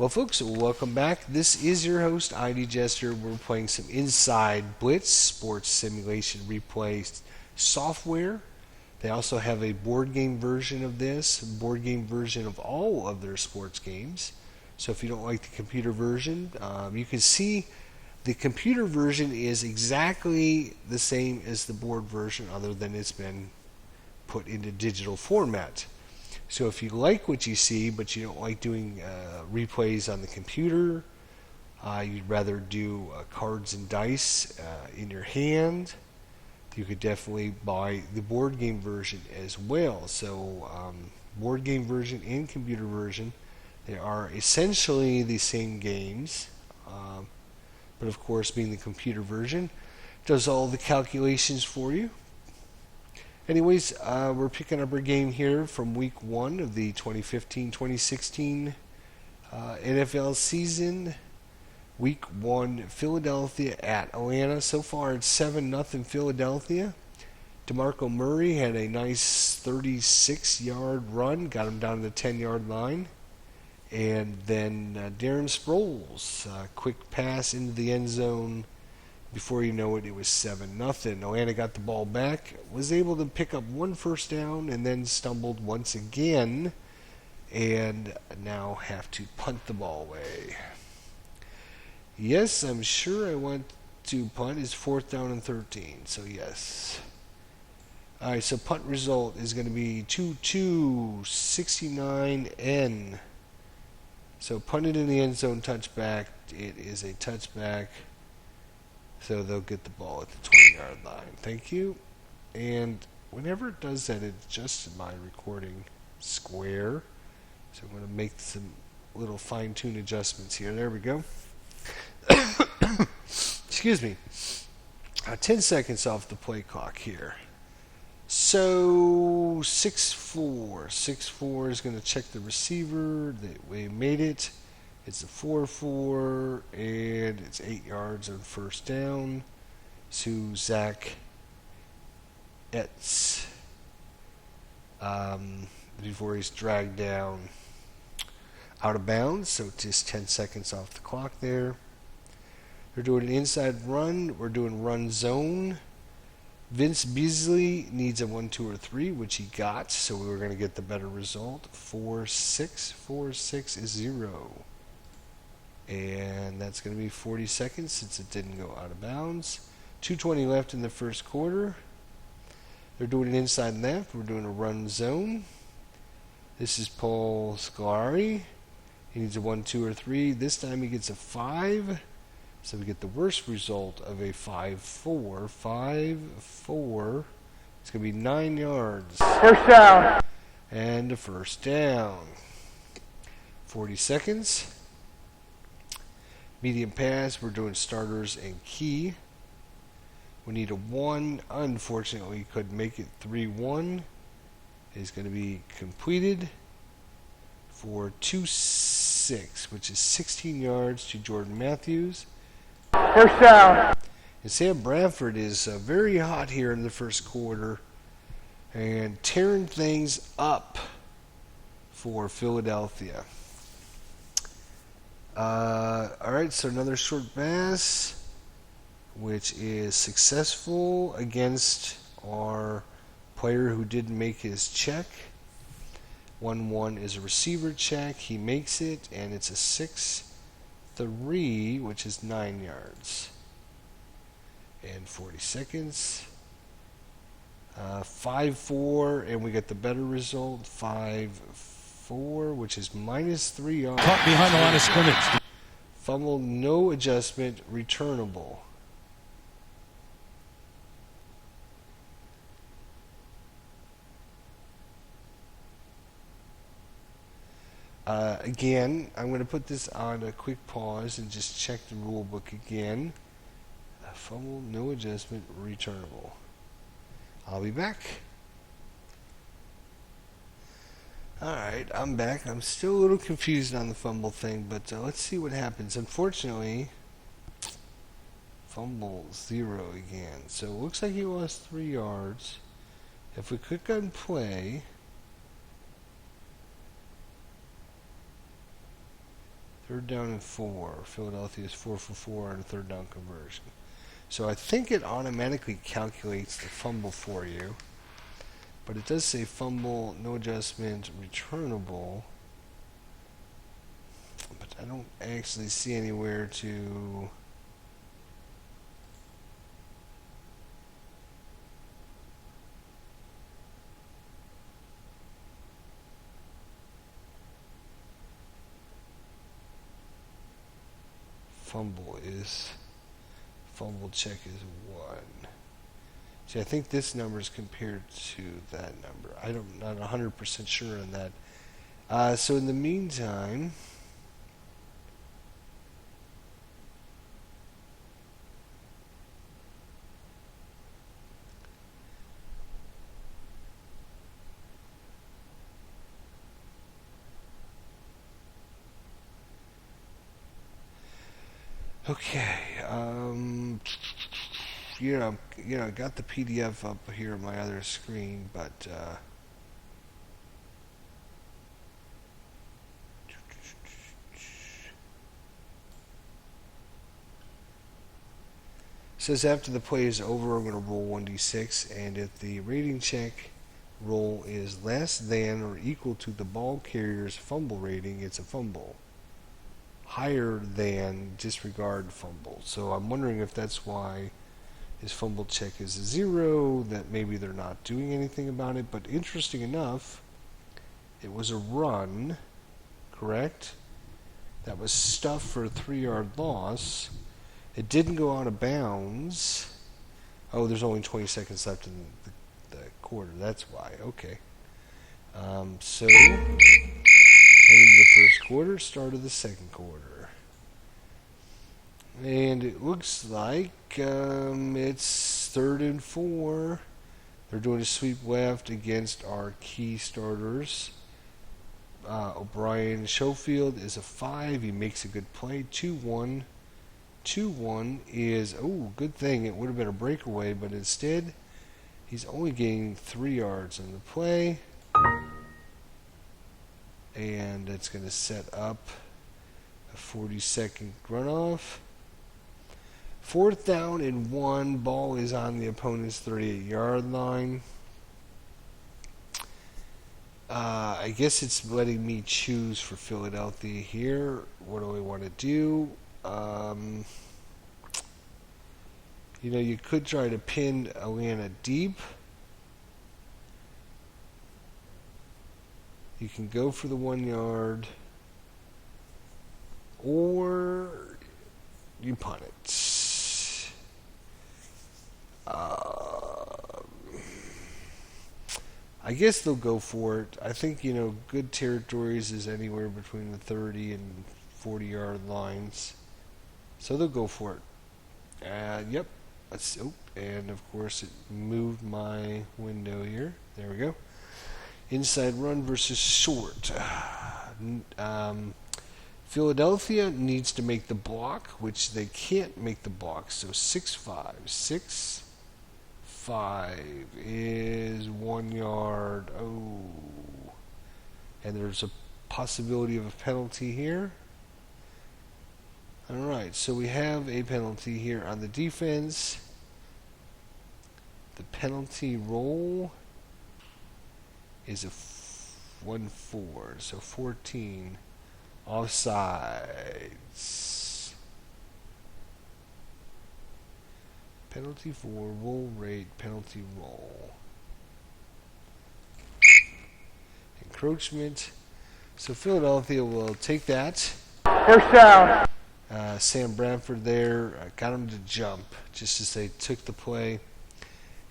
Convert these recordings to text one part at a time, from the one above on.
Well, folks, welcome back. This is your host, ID Jester. We're playing some Inside Blitz sports simulation replay software. They also have a board game version of this, a board game version of all of their sports games. So if you don't like the computer version, you can see the computer version is exactly the same as the board version, other than it's been put into digital format. So if you like what you see, but you don't like doing replays on the computer, you'd rather do cards and dice in your hand, you could definitely buy the board game version as well. So board game version and computer version, they are essentially the same games, but of course, being the computer version, does all the calculations for you. Anyways, we're picking up our game here from Week 1 of the 2015-2016 NFL season. Week 1, Philadelphia at Atlanta. So far, it's 7-0 Philadelphia. DeMarco Murray had a nice 36-yard run, got him down to the 10-yard line. And then Darren Sproles, quick pass into the end zone. Before you know it, it was 7-0. Atlanta got the ball back, was able to pick up one first down, and then stumbled once again, and now have to punt the ball away. Yes, I'm sure I want to punt. It's 4th down and 13, so yes. Alright, so punt result is going to be 2-2-69N. So punted in the end zone, touchback. It is a touchback. So they'll get the ball at the 20-yard line. Thank you. And whenever it does that, it adjusts my recording square. So I'm going to make some little fine-tune adjustments here. There we go. Excuse me. 10 seconds off the play clock here. So 6-4. 6-4 is going to check the receiver. We made it. It's a 4-4, and it's 8 yards on first down to Zach Etz before he's dragged down out of bounds. So just 10 seconds off the clock there. They're doing an inside run. We're doing run zone. Vince Beasley needs a 1, 2, or 3, which he got, so we were going to get the better result. 4-6. 4-6 is 0. And that's going to be 40 seconds since it didn't go out of bounds. 2:20 left in the first quarter. They're doing an inside left. We're doing a run zone. This is Paul Scolari. He needs a 1, 2, or 3. This time he gets a 5. So we get the worst result of a 5-4. 5-4. It's going to be 9 yards. First down. And a first down. 40 seconds. Medium pass, we're doing starters and key. We need a 1. Unfortunately, we couldn't make it. 3-1 is going to be completed for 2-6, which is 16 yards to Jordan Matthews. First down. And Sam Bradford is very hot here in the first quarter and tearing things up for Philadelphia. Alright, so another short pass, which is successful against our player who didn't make his check. 1-1 is a receiver check. He makes it, and it's a 6-3, which is 9 yards. And 40 seconds. 5-4, and we get the better result. 5-4, which is minus 3 yards. Caught behind the line of scrimmage. Fumble, no adjustment, returnable. Again, I'm going to put this on a quick pause and just check the rule book again. Fumble, no adjustment, returnable. I'll be back. Alright, I'm back. I'm still a little confused on the fumble thing, but let's see what happens. Unfortunately, fumble 0 again. So it looks like he lost 3 yards. If we click on play, Third down and 4. Philadelphia is 4 for 4 on a third down conversion. So I think it automatically calculates the fumble for you. But it does say fumble, no adjustment, returnable. But I don't actually see anywhere to... fumble check is 1. See, I think this number is compared to that number. I'm not 100% sure on that. So in the meantime, okay, I got the PDF up here on my other screen, but says after the play is over, I'm going to roll 1d6, and if the rating check roll is less than or equal to the ball carrier's fumble rating, it's a fumble. Higher than, disregard fumble. So I'm wondering if that's why his fumble check is a 0, that maybe they're not doing anything about it. But interesting enough, it was a run, correct? That was stuffed for a 3-yard loss. It didn't go out of bounds. Oh, there's only 20 seconds left in the quarter. That's why. Okay. So, end of the first quarter, start of the second quarter. And it looks like it's 3rd and 4. They're doing a sweep left against our key starters. O'Brien Schofield is a 5. He makes a good play. 2-1. 2-1 is, good thing. It would have been a breakaway, but instead, he's only gaining 3 yards on the play. And it's going to set up a 40-second runoff. 4th down and 1. Ball is on the opponent's 38-yard line. I guess it's letting me choose for Philadelphia here. What do I want to do? You could try to pin Atlanta deep. You can go for the 1 yard, or you punt it. I guess they'll go for it. I think, good territories is anywhere between the 30 and 40-yard lines. So they'll go for it. Yep. And of course it moved my window here. There we go. Inside run versus short. Philadelphia needs to make the block, which they can't make the block. So 6-5. 6-5 is 1 yard. Oh. And there's a possibility of a penalty here. Alright, so we have a penalty here on the defense. The penalty roll is a 1-4, so 14 offsides. Penalty for roll rate, penalty roll. Encroachment. So Philadelphia will take that. First down. Sam Bradford there got him to jump just as they took the play.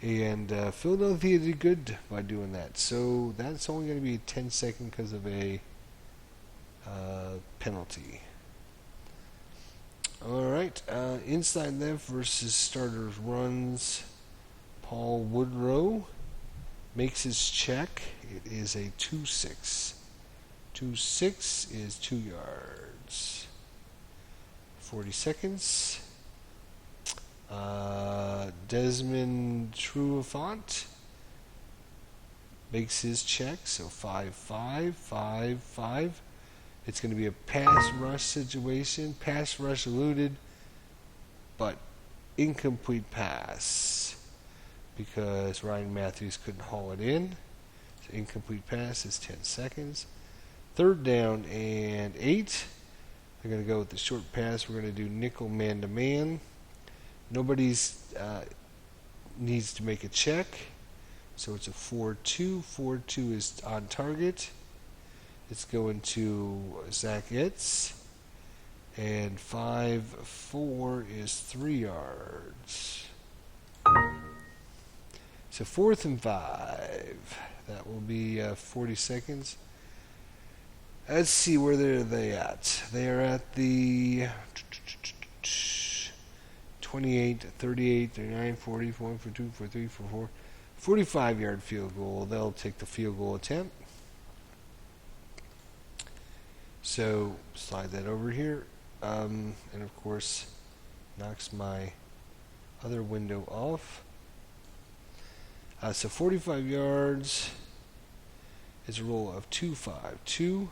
And Philadelphia did good by doing that. So that's only going to be 10 seconds because of a penalty. Alright, inside left versus starters runs. Paul Woodrow makes his check. It is a 2-6. 2-6 is 2 yards. 40 seconds. Desmond Truafont makes his check, so 5-5, 5-5. It's going to be a pass rush situation. Pass rush eluded, but incomplete pass because Ryan Matthews couldn't haul it in. So incomplete pass is 10 seconds. 3rd down and 8. They're going to go with the short pass. We're going to do nickel man-to-man. Nobody's needs to make a check. So it's a 4-2. 4-2 is on target. It's going to Zach Itz. And 5-4 is 3 yards. So 4th and 5. That will be 40 seconds. Let's see where they at. They are at the 28, 38, 39, 40, 41, 42, 43, 44, 45-yard field goal. They'll take the field goal attempt. So slide that over here. And of course, knocks my other window off. So 45 yards is a roll of 2-5. 2-5.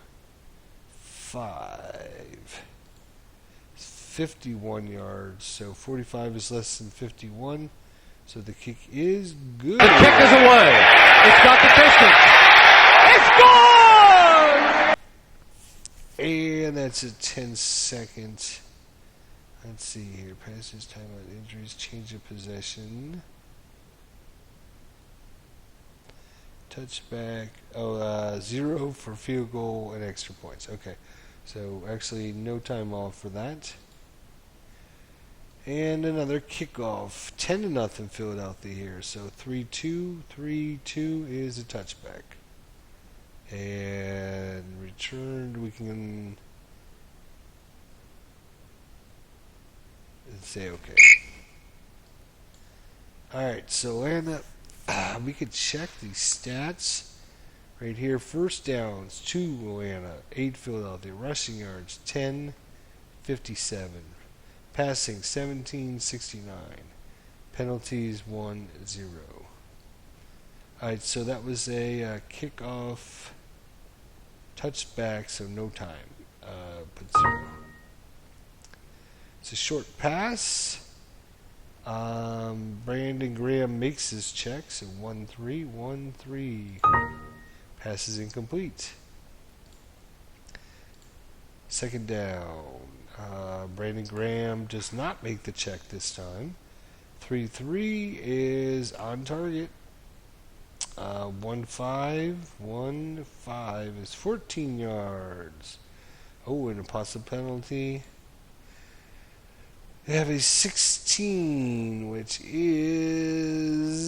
51 yards. So 45 is less than 51. So the kick is good. The kick is away. It's got the distance. It's good! And that's a 10-second. Let's see here. Passes, timeout, injuries, change of possession. Touchback. 0 for field goal and extra points. Okay. So actually no time off for that. And another kickoff. 10-0 Philadelphia here. So 3-2. 3-2 is a touchback. And returned, we can say okay. Alright, so Atlanta, we could check these stats right here. First downs, 2 Atlanta, 8 Philadelphia. Rushing yards, 10, 57. Passing, 17, 69. Penalties, 1, 0. Alright, so that was a kickoff touchback, so no time. Put 0. It's a short pass. Brandon Graham makes his check, so 1-3, 1-3. Pass is incomplete. 2nd down. Brandon Graham does not make the check this time. 3-3 is on target. 1-5 is 14 yards. Oh, and a possible penalty. They have a 16, which is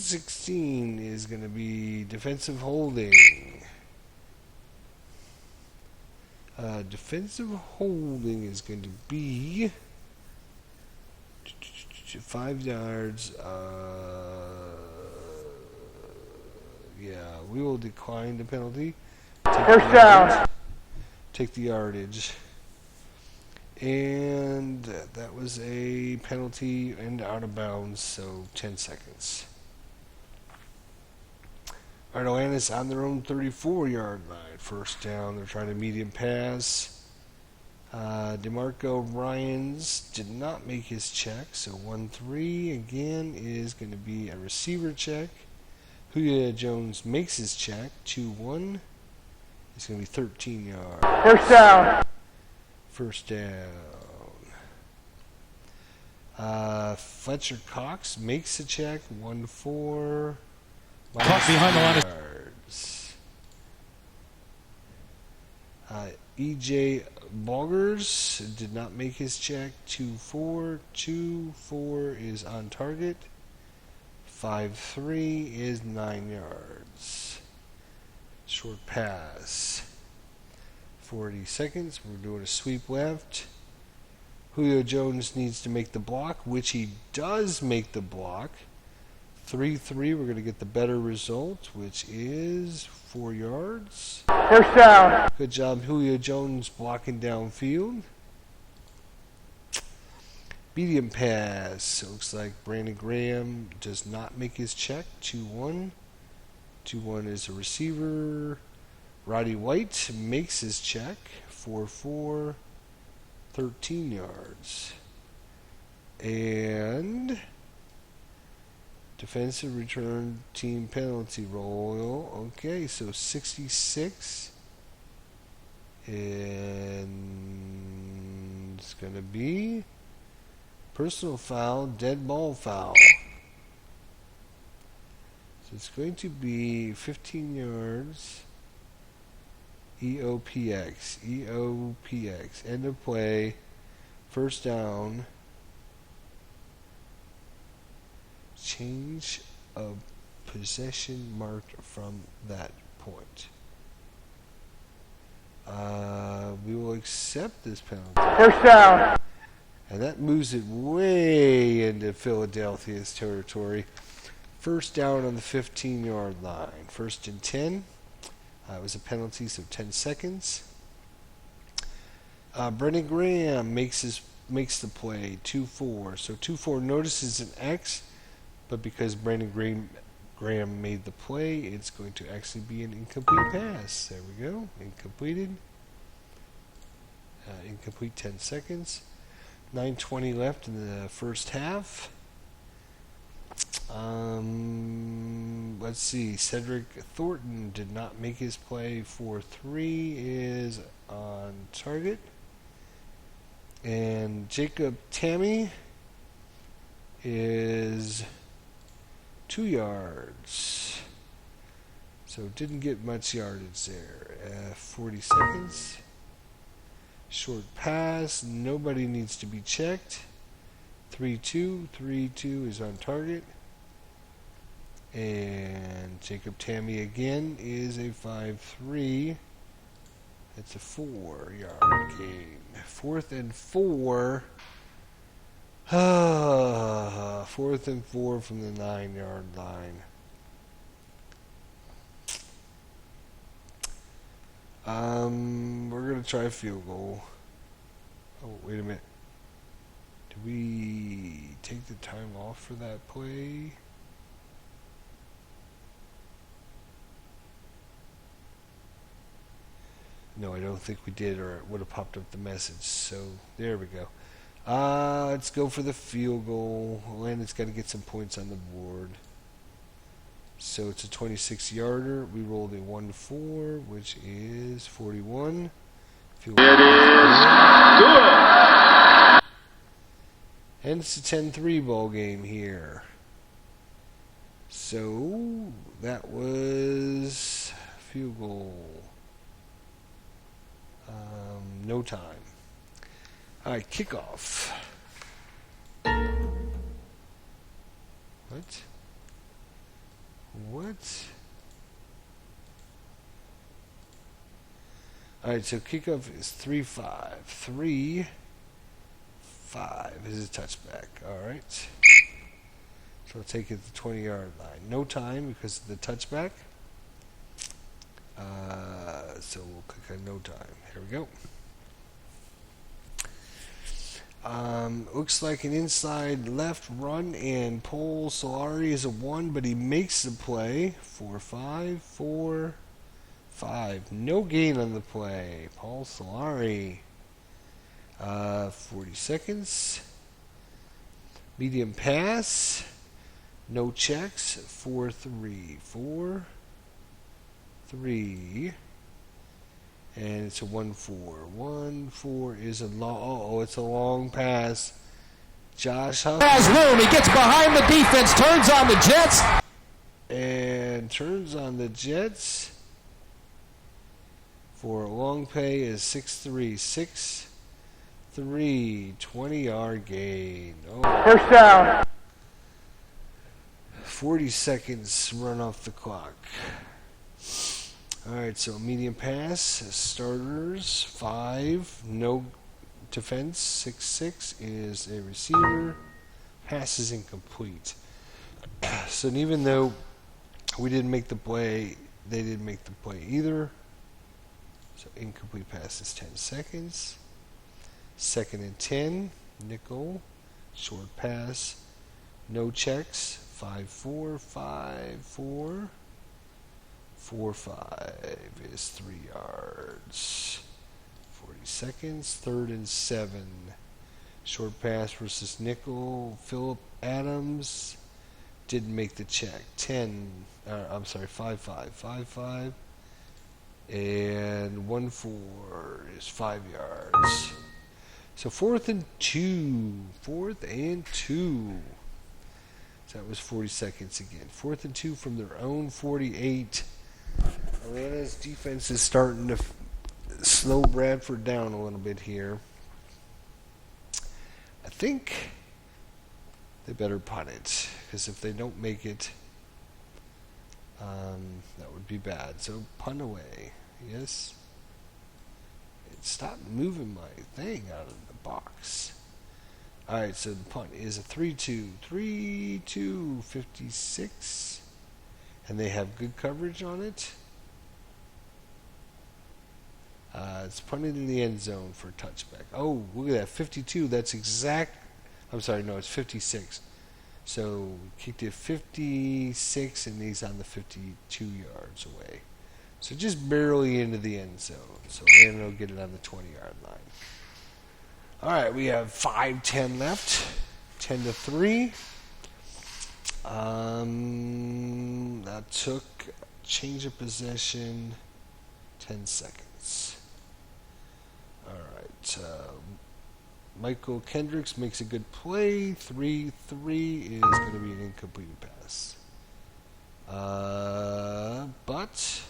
16 is going to be defensive holding. Defensive holding is going to be 5 yards. Yeah, we will decline the penalty. First down. Take the yardage. And that was a penalty and out of bounds, so 10 seconds. All right, Atlanta's on their own 34-yard line. First down, they're trying to medium pass. DeMarco Ryans did not make his check, so 1-3 again is going to be a receiver check. Julio Jones makes his check, 2-1. It's going to be 13 yards. First down. First down. Fletcher Cox makes a check, 1-4. Caught behind the line of yards. E.J. Boggers did not make his check, 2-4. 2-4 is on target. 5-3 is 9 yards. Short pass. 40 seconds. We're doing a sweep left. Julio Jones needs to make the block, which he does make the block. 3-3. We're going to get the better result, which is 4 yards. First down. Good job, Julio Jones, blocking downfield. Medium pass. So it looks like Brandon Graham does not make his check. 2-1. 2-1 is a receiver. Roddy White makes his check. 4-4, 13 yards. And defensive return team penalty roll. Okay, so 66. And it's going to be personal foul, dead ball foul. So it's going to be 15 yards. EOPX. EOPX. End of play. First down. Change of possession marked from that point. We will accept this penalty. First down. And that moves it way into Philadelphia's territory. First down on the 15-yard line. First and 10. It was a penalty, so 10 seconds. Brendan Graham makes the play, 2-4. So 2-4 notices an X, but because Brendan Graham made the play, it's going to actually be an incomplete pass. There we go, incompleted. Incomplete, 10 seconds. 9:20 left in the first half. Let's see. Cedric Thornton did not make his play. 4-3 is on target. And Jacob Tammy is 2 yards. So didn't get much yardage there. 40 seconds. Short pass. Nobody needs to be checked. 3-2. 3-2 is on target. And Jacob Tammy again is a 5-3. It's a 4-yard gain. 4th and 4. 4th and 4 from the 9-yard line. We're going to try a field goal. Oh, wait a minute. Did we take the time off for that play? No, I don't think we did, or it would have popped up the message. So, there we go. Let's go for the field goal. Atlanta's got to get some points on the board. So, it's a 26-yarder. We rolled a 1-4, which is 41. Field goal. Good. And it's a 10-3 ball game here. So, that was field goal. No time. All right, kickoff. What? All right, so kickoff is 3-5. 3-5 is a touchback. All right. So I'll take it to the 20-yard line. No time because of the touchback. So we'll click on no time. Here we go. Looks like an inside left run, and Paul Solari is a 1, but he makes the play. 4-5, 4-5. No gain on the play. Paul Solari. 40 seconds. Medium pass. No checks. 4-3. 4-3. And it's a 1-4. 1-4 is a long. It's a long pass. Josh Huff Has room. He gets behind the defense, turns on the Jets. And turns on the Jets. For a long pay is 6-3. 6-3. 20-yard gain. Oh. First down. 40 seconds run off the clock. Alright, so medium pass, starters, 5, no defense, 6-6 is a receiver, pass is incomplete. So even though we didn't make the play, they didn't make the play either. So incomplete pass is 10 seconds. 2nd and 10, nickel, short pass, no checks, 5-4, 5-4. 4-5 is 3 yards. 40 seconds. 3rd and 7. Short pass versus nickel. Phillip Adams didn't make the check. 5-5. 5-5. And 1-4 is 5 yards. So 4th and 2. 4th and 2. So that was 40 seconds again. 4th and 2 from their own 48. Atlanta's defense is starting to slow Bradford down a little bit here. I think they better punt it, because if they don't make it, that would be bad. So punt away. Yes. It stopped moving my thing out of the box. Alright, so the punt is a 3-2. 3-2, 56. And they have good coverage on it. It's punted in the end zone for a touchback. Oh, look at that. 52. That's exact. I'm sorry, no, it's 56. So kicked it 56, and he's on the 52 yards away. So just barely into the end zone. So Atlanta will get it on the 20-yard line. All right, we have 5:10 left. 10-3. That took change of possession 10 seconds. All right. Michael Kendricks makes a good play. 3-3 is going to be an incomplete pass. But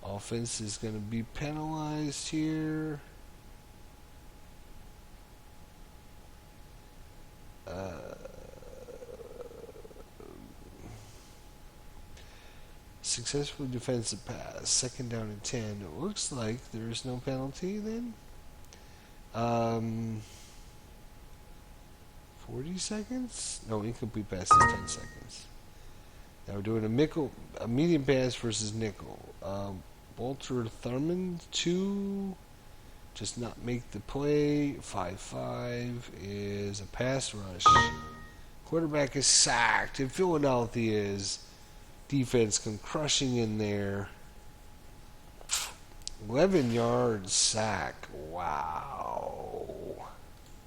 offense is going to be penalized here. Successful defensive pass. 2nd down and 10. It looks like there is no penalty then. 40 seconds? No, incomplete pass is 10 seconds. Now we're doing a medium pass versus nickel. Walter Thurman, 2. Just not make the play. 5-5 is a pass rush. Quarterback is sacked. And Philadelphia's defense come crushing in there. 11 yards sack. Wow.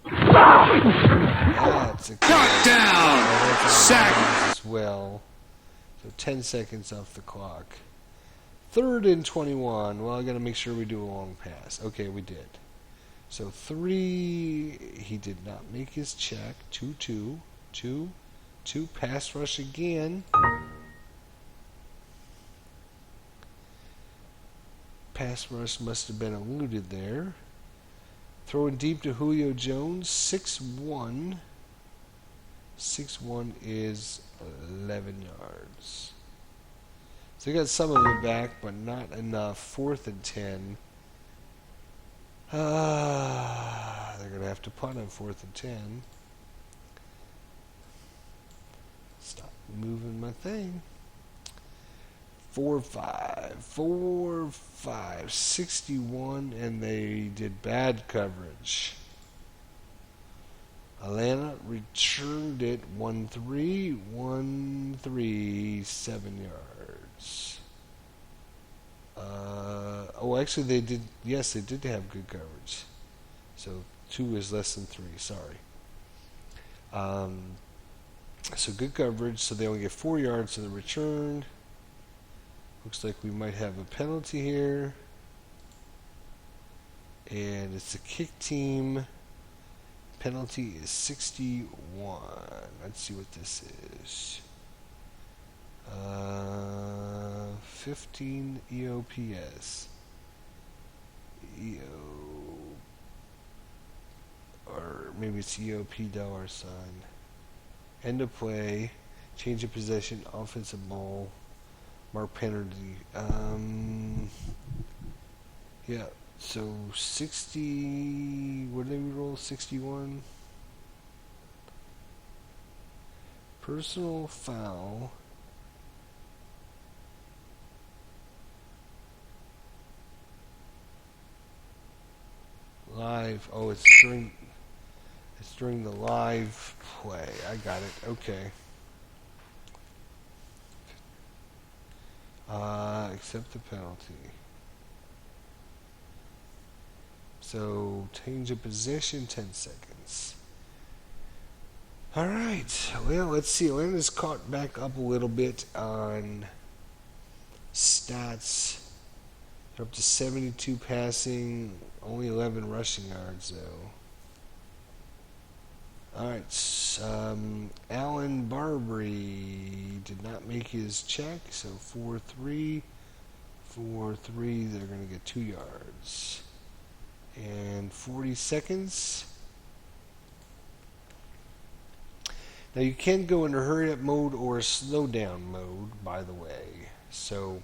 That's a Touchdown! Sack! as well. So 10 seconds off the clock. 3rd and 21. Well, I got to make sure we do a long pass. Okay, we did. So 3. He did not make his check. 2-2. 2. Pass rush again. Pass rush must have been eluded there. Throwing deep to Julio Jones. 6-1. 6-1 is 11 yards. So they got some of it back, but not enough. 4th and 10. They're going to have to punt on 4th and 10. Stop moving my thing. 4-5, 61, and they did bad coverage. Atlanta returned it 1-3, 7 yards. Actually, they did. Yes, they did have good coverage. So 2 is less than 3. Sorry. So good coverage. So they only get 4 yards to the return. Looks like we might have a penalty here. And it's a kick team. Penalty is 61. Let's see what this is. 15 EOPS. Or maybe it's EOP $sign. End of play. Change of possession. Offensive ball. Mark penalty. Yeah. So 60. What did we roll? 61. Personal foul. Live. Oh, it's during the live play. I got it. Okay. Accept the penalty. So, change of possession, 10 seconds. Alright, well, let's see. Atlanta's caught back up a little bit on stats. They're up to 72 passing, only 11 rushing yards, though. Alright, Alan Barbary did not make his check, so 4-3. 4-3, they're going to get 2 yards. And 40 seconds. Now you can go into hurry up mode or slow down mode, by the way. So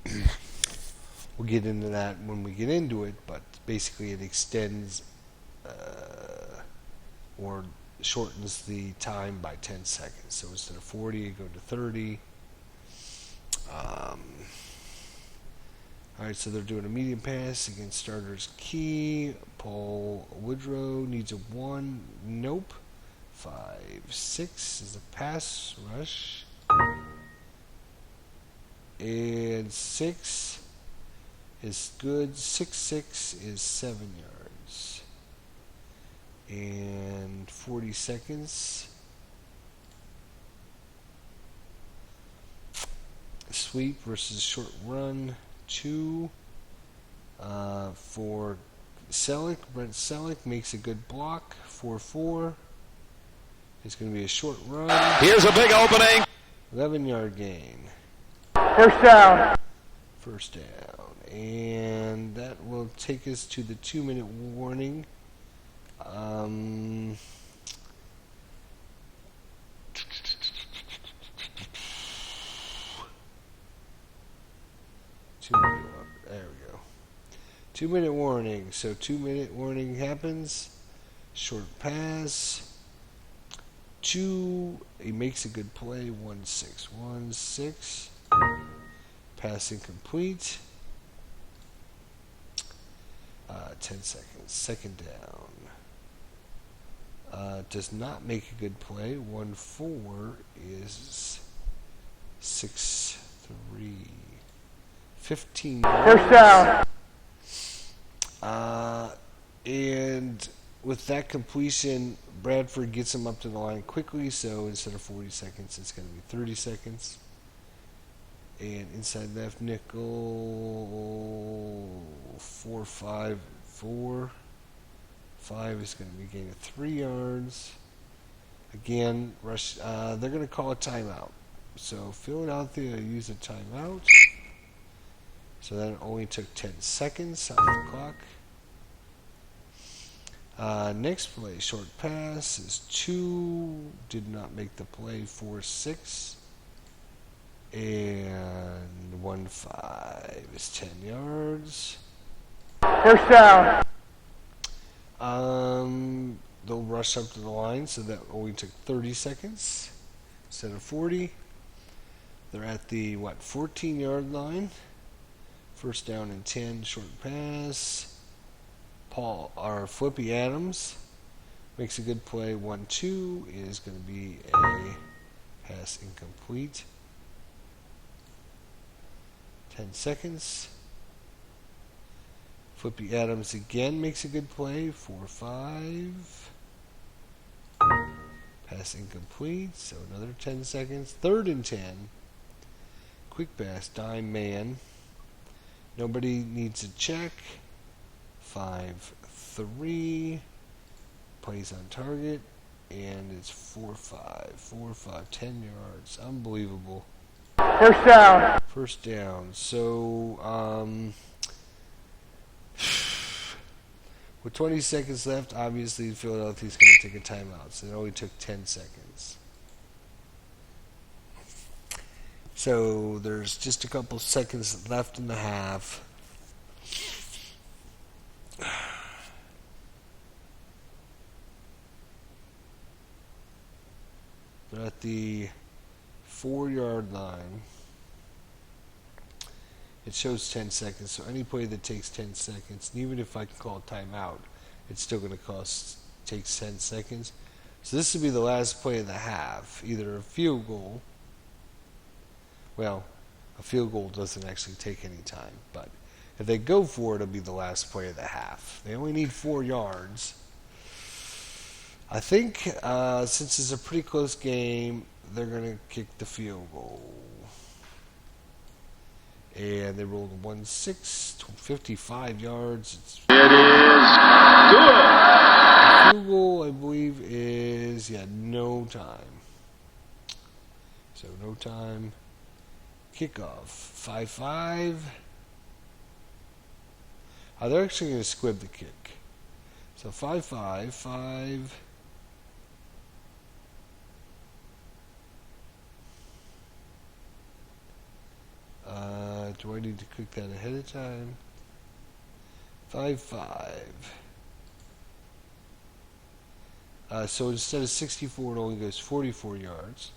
we'll get into that when we get into it, but basically it extends or shortens the time by 10 seconds. So instead of 40, you go to 30. Alright, so they're doing a medium pass against starters Key. Paul Woodrow needs a 1. Nope. 5-6 is a pass rush. And 6 is good. 6-6 is 7 yards. And 40 seconds. Sweep versus short run. 2 for Selleck. Brent Selleck makes a good block. 4-4. It's going to be a short run. Here's a big opening. 11-yard gain. First down. First down. And that will take us to the 2-minute warning. 2-minute. There we go. 2-minute warning. So 2-minute warning happens. Short pass. 2. He makes a good play. 1-6. 1-6. Pass incomplete. 10 seconds. Second down. Does not make a good play. 1-4 is 6-3. 15 First down. And with that completion, Bradford gets him up to the line quickly, so instead of 40 seconds, it's going to be 30 seconds. And inside left nickel, 4-5-4. 5 is going to be gain of 3 yards. Again, rush. They're going to call a timeout. So Philadelphia use a timeout. So that only took 10 seconds off the clock. Next play, short pass is 2. Did not make the play. 4-6. And 1-5 is 10 yards. First down. They'll rush up to the line, so that only took 30 seconds instead of 40. They're at the 14-yard line. First down and 10, short pass. Flippy Adams makes a good play. 1-2 is going to be a pass incomplete. 10 seconds. Flippy Adams again makes a good play. 4-5. Pass incomplete. So another 10 seconds. Third and 10. Quick pass. Dime man. Nobody needs a check. 5-3. Plays on target. And it's 4-5. 4-5. 10 yards. Unbelievable. First down. First down. So, with 20 seconds left, obviously Philadelphia's going to take a timeout. So it only took 10 seconds. So there's just a couple seconds left in the half. They're at the 4-yard line. It shows 10 seconds, so any play that takes 10 seconds, and even if I can call a timeout, it's still going to take 10 seconds. So this would be the last play of the half, either a field goal. Well, A field goal doesn't actually take any time, but if they go for it, it'll be the last play of the half. They only need 4 yards. I think since it's a pretty close game, they're going to kick the field goal. And they rolled a 1-6, 55 yards. It is good. The field goal, I believe, is, no time. So no time. Kickoff, 5-5. They're actually going to squib the kick. So 5-5, 5. Do I need to click that ahead of time? 5-5. So instead of 64, it only goes 44 yards.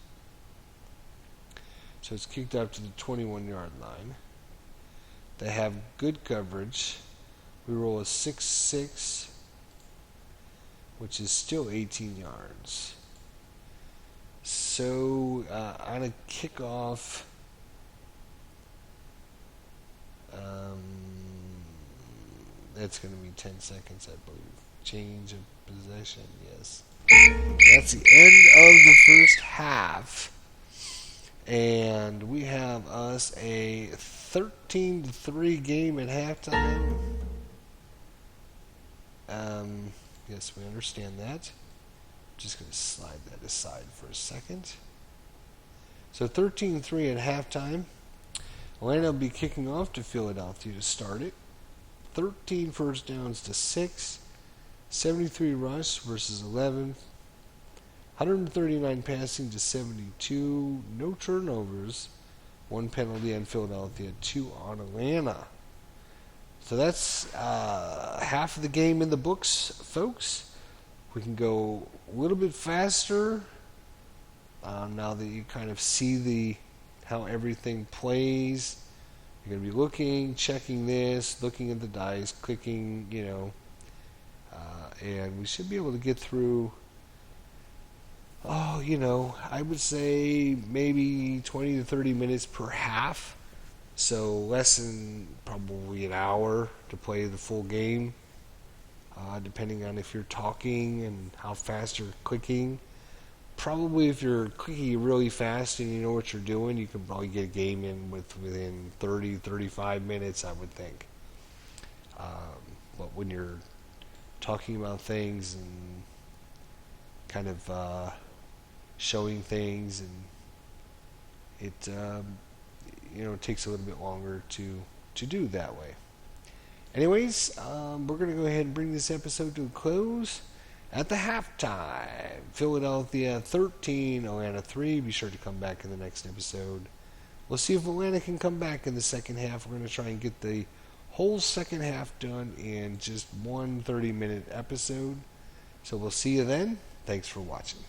So it's kicked out to the 21-yard line. They have good coverage. We roll a 6-6, which is still 18 yards. So on a kickoff, that's going to be 10 seconds, I believe. Change of possession, yes. That's the end of the first half. And we have us a 13-3 game at halftime. Yes, we understand that. Just going to slide that aside for a second. So 13-3 at halftime. Atlanta will be kicking off to Philadelphia to start it. 13 first downs to 6. 73 rush versus 11. 139 passing to 72. No turnovers. 1 penalty on Philadelphia. 2 on Atlanta. So that's half of the game in the books, folks. We can go a little bit faster now that you kind of see how everything plays. You're going to be looking, checking this, looking at the dice, clicking, and we should be able to get through, I would say maybe 20 to 30 minutes per half. So less than probably an hour to play the full game, depending on if you're talking and how fast you're clicking. Probably if you're clicking really fast and you know what you're doing, you can probably get a game in within 30, 35 minutes, I would think. But when you're talking about things and kind of showing things, and it takes a little bit longer to do that way. Anyways, we're going to go ahead and bring this episode to a close. At the halftime, Philadelphia 13, Atlanta 3. Be sure to come back in the next episode. We'll see if Atlanta can come back in the second half. We're going to try and get the whole second half done in just one 30-minute episode. So we'll see you then. Thanks for watching.